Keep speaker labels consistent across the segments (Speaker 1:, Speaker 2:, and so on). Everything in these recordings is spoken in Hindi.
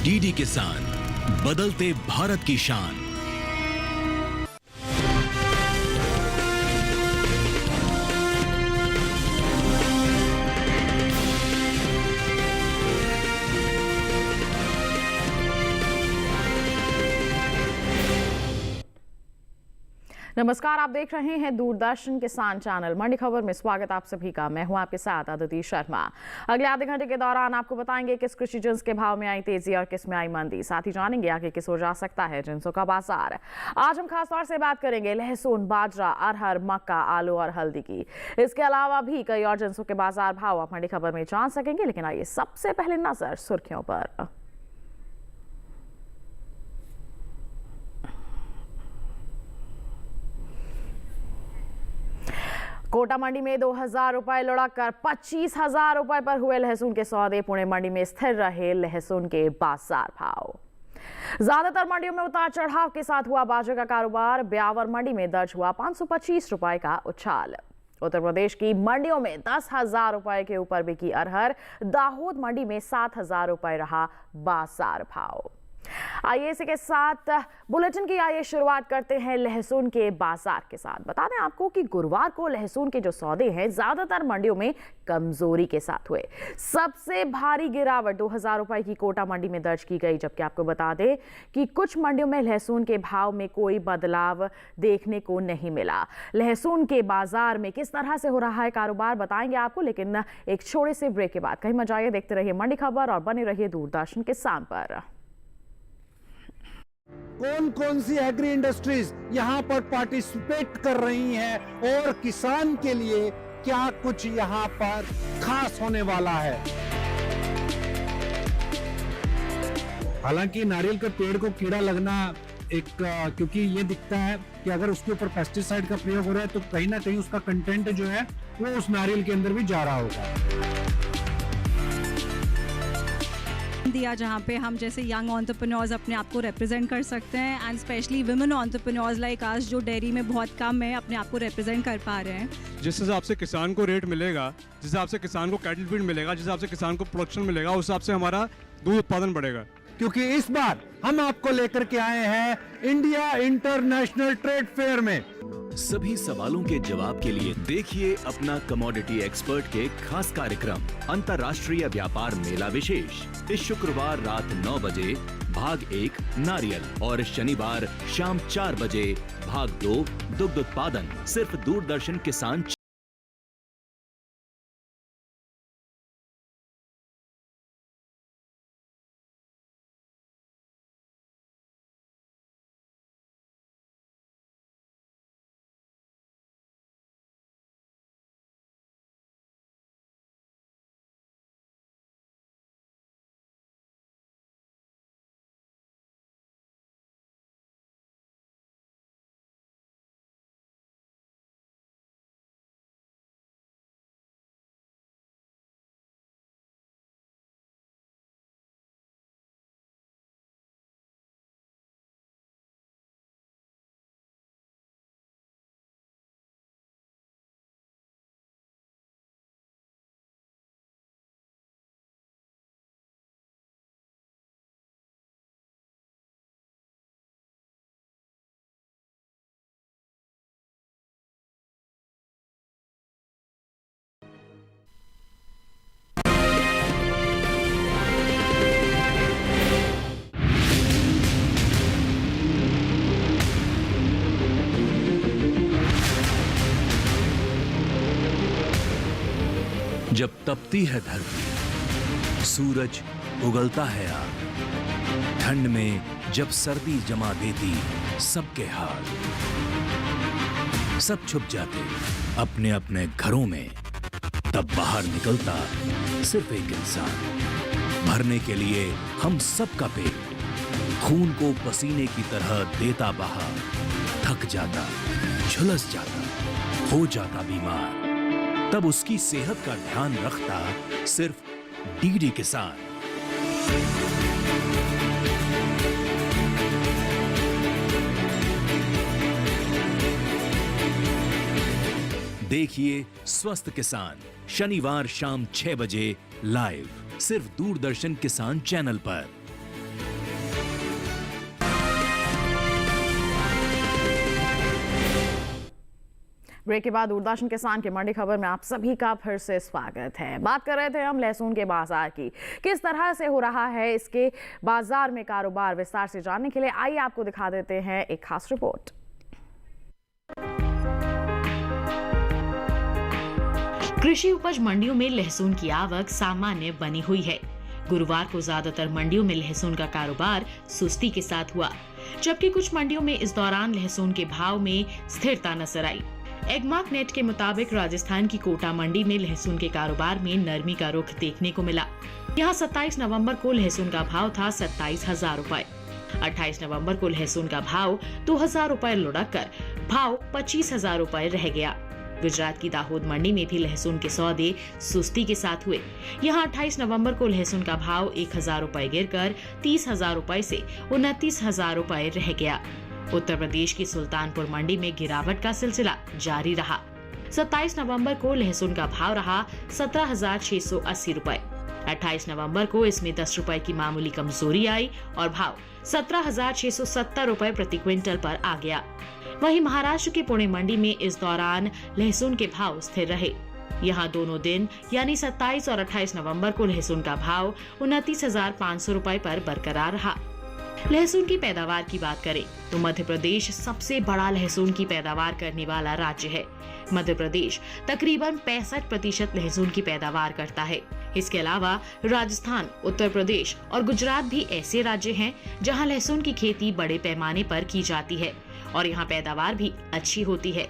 Speaker 1: डीडी किसान, बदलते भारत की शान।
Speaker 2: नमस्कार, आप देख रहे हैं दूरदर्शन किसान चैनल। मंडी खबर में स्वागत आप सभी का। मैं हूं आपके साथ अदिति शर्मा। अगले आधे घंटे के दौरान आपको बताएंगे किस कृषि जिन्स के भाव में आई तेजी और किस में आई मंदी। साथ ही जानेंगे आगे किस हो जा सकता है जिन्सों का बाजार। आज हम खास तौर से बात करेंगे लहसुन, बाजरा, अरहर, मक्का, आलू और हल्दी की। इसके अलावा भी कई और जिन्सों के बाजार भाव आप मंडी खबर में जान सकेंगे। लेकिन आइए सबसे पहले नजर सुर्खियों पर। कोटा मंडी में 2,000 रुपए लुढ़क कर 25,000 रुपए पर हुए लहसुन के सौदे। पुणे मंडी में स्थिर रहे लहसुन के बाजार भाव। ज्यादातर मंडियों में उतार चढ़ाव के साथ हुआ बाजरे का कारोबार। ब्यावर मंडी में दर्ज हुआ 525 रुपए का उछाल। उत्तर प्रदेश की मंडियों में 10,000 रुपए के ऊपर बिकी अरहर। दाहोद मंडी में 7,000 रुपए रहा बाजार भाव। आइए इसी के साथ बुलेटिन की आइए शुरुआत करते हैं लहसुन के बाजार के साथ। बता दें आपको कि गुरुवार को लहसुन के जो सौदे हैं ज्यादातर मंडियों में कमजोरी के साथ हुए। सबसे भारी गिरावट 2,000 रुपए की कोटा मंडी में दर्ज की गई। जबकि आपको बता दें कि कुछ मंडियों में लहसुन के भाव में कोई बदलाव देखने को नहीं मिला। लहसुन के बाजार में किस तरह से हो रहा है कारोबार बताएंगे आपको, लेकिन एक छोटे से ब्रेक के बाद। कहीं मत जाइए, देखते रहिए मंडी खबर और बने रहिए दूरदर्शन किसान पर।
Speaker 3: कौन कौन सी एग्री इंडस्ट्रीज यहां पर पार्टिसिपेट कर रही हैं और किसान के लिए क्या कुछ यहां पर खास होने वाला है। हालांकि नारियल के पेड़ को कीड़ा लगना क्योंकि ये दिखता है कि अगर उसके ऊपर पेस्टिसाइड का प्रयोग हो रहा है तो कहीं ना कहीं उसका कंटेंट जो है वो उस नारियल के अंदर भी जा रहा होगा।
Speaker 4: दिया जहाँ पे हम जैसे यंग एंटरप्रेन्योर्स अपने आप को रिप्रेजेंट कर सकते हैं and specially women entrepreneurs like us जो डेयरी में बहुत कम है अपने आप को रिप्रेजेंट कर पा रहे हैं।
Speaker 5: जिस हिसाब से किसान को रेट मिलेगा, जिस हिसाब से किसान को कैटल फीड मिलेगा, जिस हिसाब से किसान को प्रोडक्शन मिलेगा, उस हिसाब से हमारा दूध उत्पादन बढ़ेगा।
Speaker 3: क्योंकि इस बार हम आपको लेकर के आए हैं इंडिया इंटरनेशनल ट्रेड फेयर में।
Speaker 1: सभी सवालों के जवाब के लिए देखिए अपना कमोडिटी एक्सपर्ट के खास कार्यक्रम अंतर्राष्ट्रीय व्यापार मेला विशेष। इस शुक्रवार रात 9 बजे भाग 1 नारियल और शनिवार शाम 4 बजे भाग 2 दुग्ध उत्पादन, सिर्फ दूरदर्शन किसान। जब तपती है धरती, सूरज उगलता है आग, ठंड में जब सर्दी जमा देती सबके हाल, सब छुप जाते अपने अपने घरों में, तब बाहर निकलता सिर्फ एक इंसान। भरने के लिए हम सबका पेट, खून को पसीने की तरह देता बहा, थक जाता, झुलस जाता, हो जाता बीमार, तब उसकी सेहत का ध्यान रखता सिर्फ डीडी किसान। देखिए स्वस्थ किसान शनिवार शाम 6 बजे लाइव, सिर्फ दूरदर्शन किसान चैनल पर।
Speaker 2: ब्रेक के बाद दूरदर्शन किसान की मंडी खबर में आप सभी का फिर से स्वागत है। बात कर रहे थे हम लहसुन के बाजार की, किस तरह से हो रहा है इसके बाजार में कारोबार। विस्तार से जानने के लिए आइए आपको दिखा देते हैं एक खास रिपोर्ट।
Speaker 6: कृषि उपज मंडियों में लहसुन की आवक सामान्य बनी हुई है। गुरुवार को ज्यादातर मंडियों में लहसुन का कारोबार सुस्ती के साथ हुआ, जबकि कुछ मंडियों में इस दौरान लहसुन के भाव में स्थिरता नजर आई। एगमार्क नेट के मुताबिक राजस्थान की कोटा मंडी में लहसुन के कारोबार में नरमी का रुख देखने को मिला। यहाँ 27 नवंबर को लहसुन का भाव था 27,000 रुपए। 28 नवंबर को लहसुन का भाव 2,000 रुपए लुढ़क कर भाव 25,000 रुपए रह गया। गुजरात की दाहोद मंडी में भी लहसुन के सौदे सुस्ती के साथ हुए। यहाँ 28 नवंबर को लहसुन का भाव 1,000 रुपए गिरकर 30,000 रुपए से 29,000 रुपए रह गया। उत्तर प्रदेश की सुल्तानपुर मंडी में गिरावट का सिलसिला जारी रहा। 27 नवंबर को लहसुन का भाव रहा 17,680 रुपए। 28 नवंबर को इसमें 10 रुपए की मामूली कमजोरी आई और भाव 17,670 रुपए प्रति क्विंटल पर आ गया। वहीं महाराष्ट्र की पुणे मंडी में इस दौरान लहसुन के भाव स्थिर रहे। यहाँ दोनों दिन यानी 27 और 28 नवंबर को लहसुन का भाव 29,500 रुपए पर बरकरार रहा। लहसुन की पैदावार की बात करें तो मध्य प्रदेश सबसे बड़ा लहसुन की पैदावार करने वाला राज्य है। मध्य प्रदेश तकरीबन 65% लहसुन की पैदावार करता है। इसके अलावा राजस्थान, उत्तर प्रदेश और गुजरात भी ऐसे राज्य हैं जहां लहसुन की खेती बड़े पैमाने पर की जाती है और यहां पैदावार भी अच्छी होती है।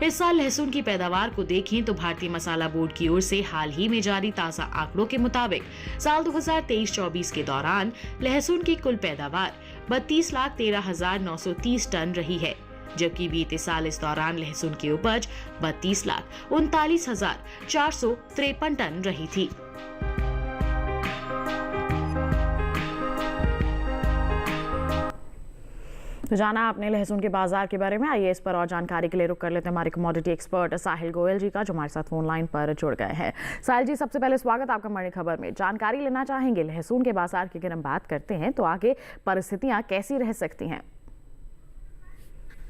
Speaker 6: इस साल लहसुन की पैदावार को देखें तो भारतीय मसाला बोर्ड की ओर से हाल ही में जारी ताजा आंकड़ों के मुताबिक साल 2023-24 के दौरान लहसुन की कुल पैदावार 32,13,930 टन रही है, जबकि बीते साल इस दौरान लहसुन की उपज 32,39,453 टन रही थी।
Speaker 2: तो जाना आपने लहसुन के बाजार के बारे में। आइए इस पर और जानकारी के लिए रुक कर लेते हैं हमारे कमोडिटी एक्सपर्ट साहिल गोयल जी का, जो हमारे साथ फोन लाइन पर जुड़ गए हैं। साहिल जी, सबसे पहले स्वागत आपका मंडी खबर में। जानकारी लेना चाहेंगे लहसुन के बाजार की अगर हम बात करते हैं तो आगे परिस्थितियां कैसी रह सकती हैं?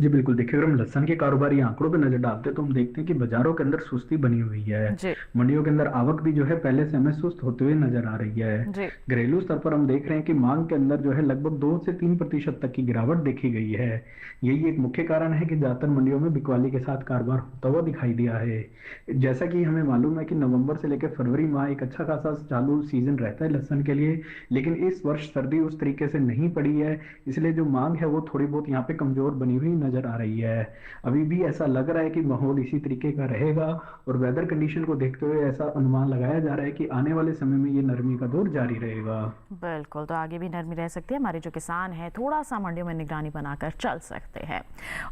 Speaker 7: जी बिल्कुल, देखिए अगर हम लहसुन के कारोबारी आंकड़ों पे नजर डालते हैं तो हम देखते हैं कि बाजारों के अंदर सुस्ती बनी हुई है। मंडियों के अंदर आवक भी जो है पहले से हमें सुस्त होते हुए नजर आ रही है। घरेलू स्तर पर हम देख रहे हैं कि मांग के अंदर जो है लगभग 2 से 3% तक की गिरावट देखी गई है। यही एक मुख्य कारण है कि ज्यादातर मंडियों में बिकवाली के साथ कारोबार होता हुआ दिखाई दिया है। जैसा कि हमें मालूम है कि नवंबर से लेकर फरवरी माह एक अच्छा खासा चालू सीजन रहता है लहसुन के लिए, लेकिन इस वर्ष सर्दी उस तरीके से नहीं पड़ी है, इसलिए जो मांग है वो थोड़ी बहुत यहाँ पे कमजोर बनी हुई नजर आ रही है। अभी भी ऐसा लग रहा है कि माहौल इसी तरीके का रहेगा और वेदर कंडीशन को देखते हुए ऐसा अनुमान लगाया जा रहा है कि आने वाले समय में ये नरमी का दौर जारी रहेगा।
Speaker 2: बिल्कुल, तो आगे भी नरमी रह सकती है। हमारे जो किसान हैं थोड़ा सा मंडियों में निगरानी बनाकर चल सकते हैं।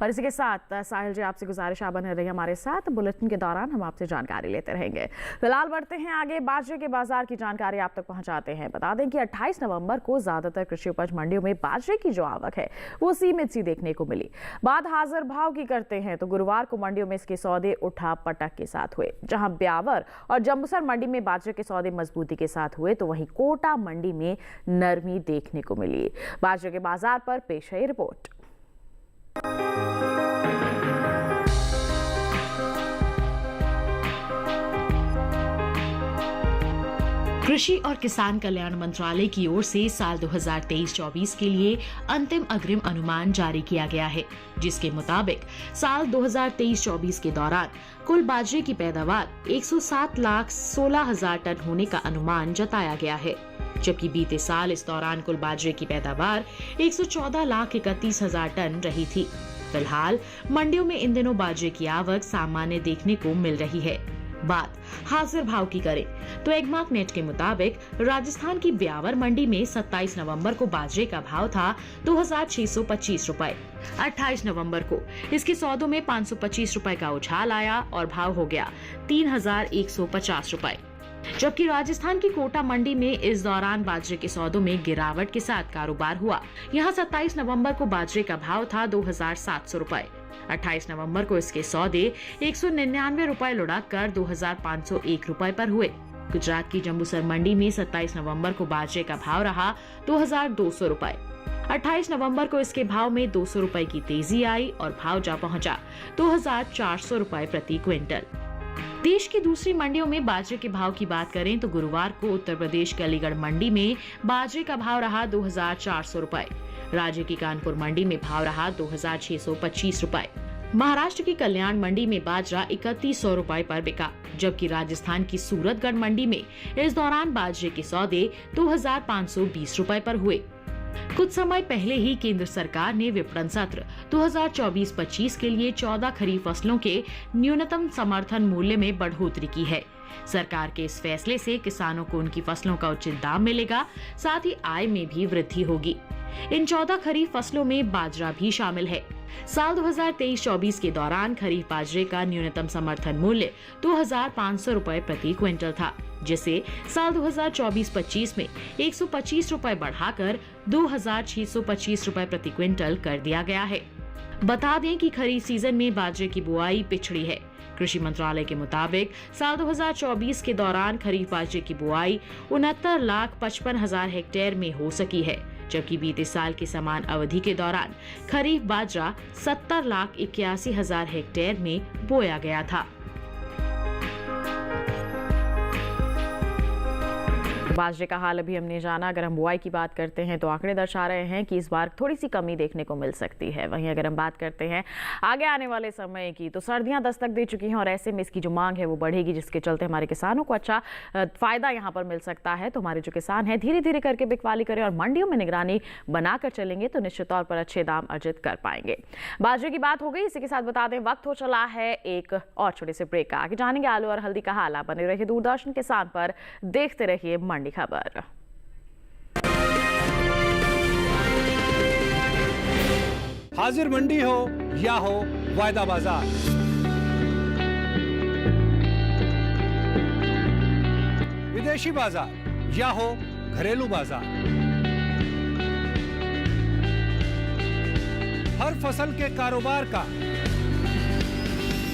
Speaker 2: और इसी के साथ साहिल जी, आपसे गुजारिश आप बने रहिए हमारे साथ। बुलेटिन के दौरान हम आपसे जानकारी लेते रहेंगे। फिलहाल बढ़ते हैं आगे, बाजरे के बाजार की जानकारी आप तक पहुंचाते हैं। बता दें कि 28 नवंबर को ज्यादातर कृषि उपज मंडियों में बाजरे की जो आवक है वो सीमित सी देखने को मिली। बात हाजिर भाव की करते हैं तो गुरुवार को मंडियों में इसके सौदे उठा पटक के साथ हुए। जहां ब्यावर और जंबूसर मंडी में बाजरे के सौदे मजबूती के साथ हुए तो वहीं कोटा मंडी में नरमी देखने को मिली। बाजरे के बाजार पर पेश है रिपोर्ट।
Speaker 6: कृषि और किसान कल्याण मंत्रालय की ओर से साल 2023-24 के लिए अंतिम अग्रिम अनुमान जारी किया गया है, जिसके मुताबिक साल 2023-24 के दौरान कुल बाजरे की पैदावार 107,16,000 टन होने का अनुमान जताया गया है, जबकि बीते साल इस दौरान कुल बाजरे की पैदावार 114,31,000 टन रही थी। फिलहाल मंडियों में इन दिनों बाजरे की आवक सामान्य देखने को मिल रही है। बात हाजिर भाव की करें तो एगमार्क नेट के मुताबिक राजस्थान की ब्यावर मंडी में 27 नवंबर को बाजरे का भाव था 2,625 रुपए। 28 नवंबर को इसके सौदों में 525 रुपए का उछाल आया और भाव हो गया 3,150 रुपए। जबकि राजस्थान की कोटा मंडी में इस दौरान बाजरे के सौदों में गिरावट के साथ कारोबार हुआ। यहाँ 27 नवंबर को बाजरे का भाव था 2,700 रुपए। 28 नवंबर को इसके सौदे 199 रुपए लुढ़क कर 2,501 रुपए पर हुए। गुजरात की जंबूसर मंडी में 27 नवंबर को बाजरे का भाव रहा 2,200 रुपए। 28 नवंबर को इसके भाव में 200 रुपए की तेजी आई और भाव जा पहुंचा 2400 रुपए प्रति क्विंटल। देश की दूसरी मंडियों में बाजरे के भाव की बात करें तो गुरुवार को उत्तर प्रदेश के अलीगढ़ मंडी में बाजरे का भाव रहा 2400 रुपए। राज्य की कानपुर मंडी में भाव रहा 2625 रुपए। महाराष्ट्र की कल्याण मंडी में बाजरा 3100 रुपए पर बिका, जबकि राजस्थान की सूरतगढ़ मंडी में इस दौरान बाजरे के सौदे 2520 रुपए पर हुए। कुछ समय पहले ही केंद्र सरकार ने विपणन सत्र 2024-25 के लिए 14 खरीफ फसलों के न्यूनतम समर्थन मूल्य में बढ़ोतरी की है। सरकार के इस फैसले से किसानों को उनकी फसलों का उचित दाम मिलेगा, साथ ही आय में भी वृद्धि होगी। इन 14 खरीफ फसलों में बाजरा भी शामिल है। साल 2023-24 के दौरान खरीफ बाजरे का न्यूनतम समर्थन मूल्य 2500 रुपए प्रति क्विंटल था, जिसे साल 2024-25 में 125 रुपए बढ़ाकर 2625 रुपए प्रति क्विंटल कर दिया गया है। बता दें कि खरीफ सीजन में बाजरे की बुआई पिछड़ी है। कृषि मंत्रालय के मुताबिक साल 2024 के दौरान खरीफ बाजरे की बुआई 69,55,000 हेक्टेयर में हो सकी है, जबकि बीते साल के समान अवधि के दौरान खरीफ बाजरा 70,81,000 हेक्टेयर में बोया गया था।
Speaker 2: बाजरे का हाल अभी हमने जाना। अगर हम बुआई की बात करते हैं तो आंकड़े दर्शा रहे हैं कि इस बार थोड़ी सी कमी देखने को मिल सकती है। वहीं अगर हम बात करते हैं आगे आने वाले समय की, तो सर्दियां दस्तक दे चुकी हैं और ऐसे में इसकी जो मांग है वो बढ़ेगी, जिसके चलते हमारे किसानों को अच्छा फायदा यहां पर मिल सकता है। तो हमारे जो किसान हैं धीरे धीरे करके बिकवाली करें और मंडियों में निगरानी बनाकर चलेंगे तो निश्चित तौर पर अच्छे दाम अर्जित कर पाएंगे। बाजरे की बात हो गई, इसी के साथ बता दें वक्त हो चला है एक और छोटे से ब्रेक का। आगे जानेंगे आलू और हल्दी का हाल। बने रहिए दूरदर्शन किसान पर, देखते रहिए मंडी खबर।
Speaker 3: हाजिर मंडी हो या हो वायदा बाजार, विदेशी बाजार या हो घरेलू बाजार, हर फसल के कारोबार का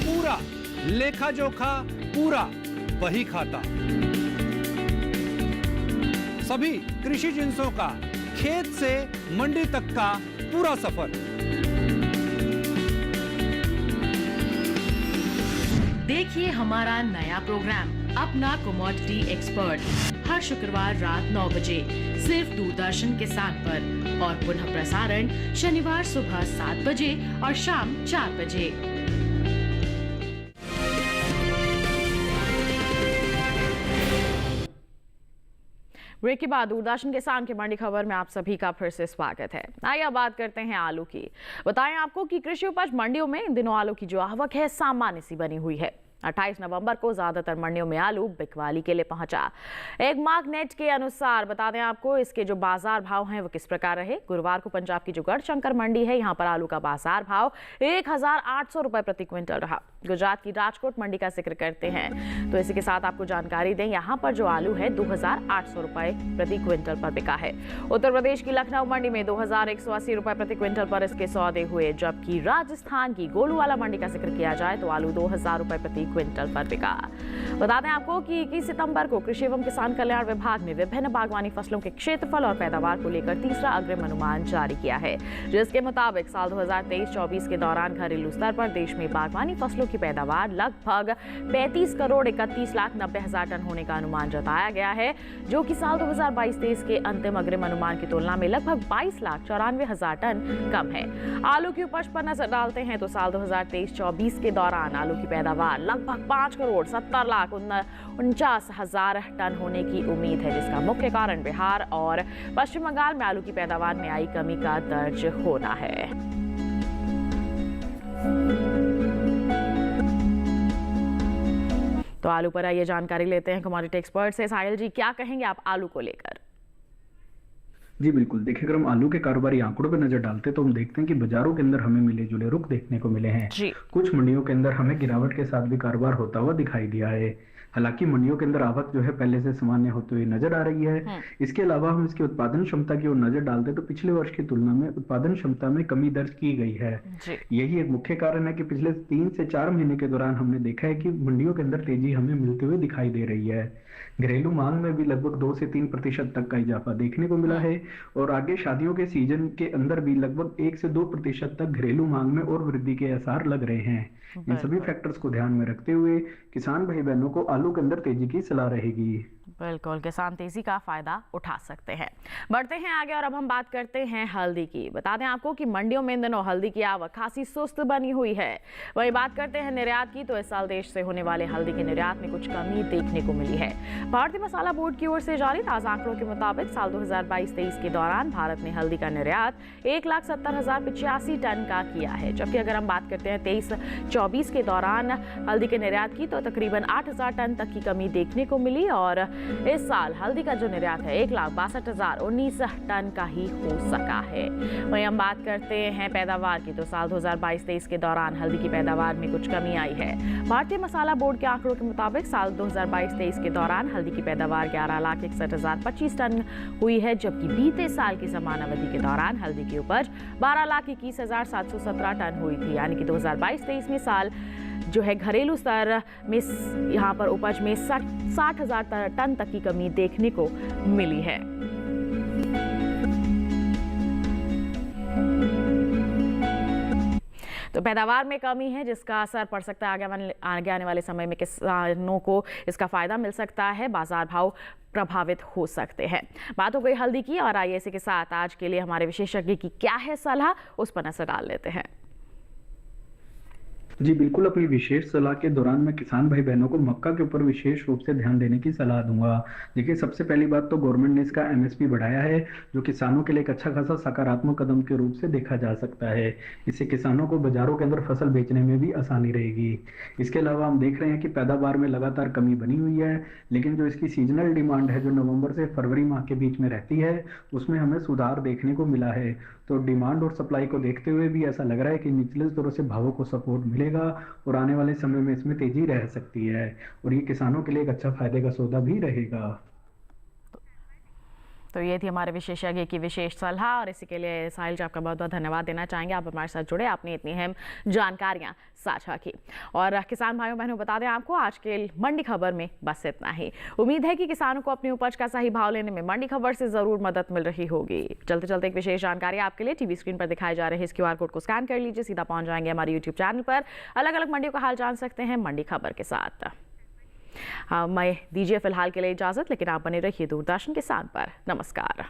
Speaker 3: पूरा लेखा जोखा, पूरा वही खाता। सभी कृषि जिंसों का खेत से मंडी तक का पूरा सफर।
Speaker 6: देखिए हमारा नया प्रोग्राम अपना कमोडिटी एक्सपर्ट हर शुक्रवार रात 9 बजे सिर्फ दूरदर्शन किसान पर, और पुनः प्रसारण शनिवार सुबह 7 बजे और शाम 4 बजे।
Speaker 2: ब्रेक के बाद दूरदर्शन किसान के मंडी खबर में आप सभी का फिर से स्वागत है। आइए अब बात करते हैं आलू की। बताएं आपको कि कृषि उपज मंडियों में इन दिनों आलू की जो आवक है सामान्य सी बनी हुई है। 28 नवंबर को ज्यादातर मंडियों में आलू बिकवाली के लिए पहुंचा। एक मार्क नेट के अनुसार बता दें आपको इसके जो बाजार भाव हैं वो किस प्रकार रहे। गुरुवार को पंजाब की जो गढ़शंकर मंडी है, यहाँ पर आलू का बाजार भाव 1,800 रुपए प्रति क्विंटल रहा। गुजरात की राजकोट मंडी का जिक्र करते हैं तो इसी के साथ आपको जानकारी दें, यहाँ पर जो आलू है 2,800 रुपए प्रति क्विंटल पर बिका है। उत्तर प्रदेश की लखनऊ मंडी में 2,180 रुपए प्रति क्विंटल पर इसके सौदे हुए, जबकि राजस्थान की गोलूवाला मंडी का जिक्र किया जाए तो आलू 2,000 रुपए प्रति क्विंटल पर बिका। बता दें आपको कि 21 सितंबर को कृषि एवं किसान कल्याण विभाग ने विभिन्न बागवानी फसलों के क्षेत्रफल और पैदावार को लेकर तीसरा अग्रिम अनुमान जारी किया है, जिसके मुताबिक साल 2023-24 के दौरान घरेलू स्तर पर देश में बागवानी फसलों की पैदावार लगभग 35,31,90,000 टन होने का अनुमान जताया गया है, जो कि साल 2022-23 के अंतिम अग्रिम अनुमान की तुलना में लगभग 22,94,000 टन कम है। आलू की उपज पर नजर डालते हैं तो साल 2023-24 के दौरान आलू की पैदावार लगभग 5,70,49,000 टन होने की उम्मीद है, जिसका मुख्य कारण बिहार और पश्चिम बंगाल में आलू की पैदावार में आई कमी का दर्ज होना है। तो आलू पर आइए जानकारी लेते हैं कमोडिटी एक्सपर्ट से। साहिल जी, क्या कहेंगे आप आलू को लेकर?
Speaker 7: जी बिल्कुल, देखिए अगर हम आलू के कारोबारी आंकड़ों पर नजर डालते हैं तो हम देखते हैं कि बाजारों के अंदर हमें मिले जुले रुख देखने को मिले हैं। कुछ मंडियों के अंदर हमें गिरावट के साथ भी कारोबार होता हुआ दिखाई दिया है। हालांकि मंडियों के अंदर आवक जो है पहले से सामान्य होते हुए नजर आ रही है। इसके अलावा हम इसकी उत्पादन क्षमता की ओर नजर डालते तो पिछले वर्ष की तुलना में उत्पादन क्षमता में कमी दर्ज की गई है। यही एक मुख्य कारण है कि पिछले 3 से 4 महीने के दौरान हमने देखा है कि मंडियों के अंदर तेजी हमें मिलते हुए दिखाई दे रही है। घरेलू मांग में भी लगभग 2 से 3% तक का इजाफा देखने को मिला है और आगे शादियों के सीजन के अंदर भी लगभग 1 से 2% तक घरेलू मांग में और वृद्धि के आसार लग रहे हैं। इन सभी फैक्टर्स को ध्यान में रखते हुए किसान भाई बहनों को आलू के अंदर तेजी की सलाह रहेगी।
Speaker 2: बिल्कुल, किसान तेजी का फायदा उठा सकते हैं। बढ़ते हैं आगे और अब हम बात करते हैं हल्दी की। बता दें आपको कि मंडियों में इन दिनों हल्दी की आवक खासी सुस्त बनी हुई है। वहीं बात करते हैं निर्यात की, तो इस साल देश से होने वाले हल्दी के निर्यात में कुछ कमी देखने को मिली है। भारतीय मसाला बोर्ड की ओर से जारी ताजा आंकड़ों के मुताबिक साल 2022-23 के दौरान भारत ने हल्दी का निर्यात 1,70,085 टन का किया है, जबकि अगर हम बात करते हैं 23-24 के दौरान हल्दी के निर्यात की, तो तकरीबन 8,000 टन तक की कमी देखने को मिली और इस साल हल्दी का जो निर्यात है 1,62,019 टन का ही हो सका है। वहीं हम बात करते हैं पैदावार की, तो साल 2022-23 के दौरान हल्दी की पैदावार में कुछ कमी आई है। भारतीय मसाला बोर्ड के आंकड़ों के मुताबिक साल 2022-23 के दौरान हल्दी की पैदावार 11,61,025 टन हुई है, जबकि बीते साल की समान अवधि के दौरान हल्दी की उपज 12,21,717 टन हुई थी। यानी कि 2022-23 में साल जो है घरेलू स्तर में यहाँ पर उपज में 60,000 टन तक की कमी देखने को मिली है। तो पैदावार में कमी है जिसका असर पड़ सकता है आगे आने वाले समय में किसानों को इसका फायदा मिल सकता है, बाजार भाव प्रभावित हो सकते हैं। बात हो गई हल्दी की और आइए इसी के साथ आज के लिए हमारे विशेषज्ञ की क्या है सलाह, उस पर नजर डाल लेते हैं।
Speaker 7: जी बिल्कुल, अपनी विशेष सलाह के दौरान मैं किसान भाई बहनों को मक्का के ऊपर विशेष रूप से ध्यान देने की सलाह दूंगा। देखिए, सबसे पहली बात तो गवर्नमेंट ने इसका एमएसपी बढ़ाया है, जो किसानों के लिए एक अच्छा खासा सकारात्मक कदम के रूप से देखा जा सकता है। इससे किसानों को बाजारों के अंदर फसल बेचने में भी आसानी रहेगी। इसके अलावा हम देख रहे हैं कि पैदावार में लगातार कमी बनी हुई है, लेकिन जो इसकी सीजनल डिमांड है जो नवंबर से फरवरी माह के बीच में रहती है, उसमें हमें सुधार देखने को मिला है। तो डिमांड और सप्लाई को देखते हुए भी ऐसा लग रहा है कि निचले स्तरों से भावों को सपोर्ट मिलेगा और आने वाले समय में इसमें तेजी रह सकती है और ये किसानों के लिए एक अच्छा फायदे का सौदा भी रहेगा।
Speaker 2: तो ये थी हमारे विशेषज्ञ की विशेष सलाह और इसी के लिए साहिल जी आपका बहुत बहुत धन्यवाद देना चाहेंगे। आप हमारे साथ जुड़े, आपने इतनी अहम जानकारियां साझा की। और किसान भाइयों बहनों, बता दें आपको आज के मंडी खबर में बस इतना ही। उम्मीद है कि किसानों को अपनी उपज का सही भाव लेने में मंडी खबर से जरूर मदद मिल रही होगी। चलते चलते एक विशेष जानकारी आपके लिए, टीवी स्क्रीन पर दिखाए जा रहे इस QR कोड को स्कैन कर लीजिए, सीधा पहुंच जाएंगे हमारे YouTube चैनल पर। अलग अलग मंडियों का हाल जान सकते हैं मंडी खबर के साथ। मैं दीजिए फिलहाल के लिए इजाजत, लेकिन आप बने रहिए दूरदर्शन किसान पर। नमस्कार।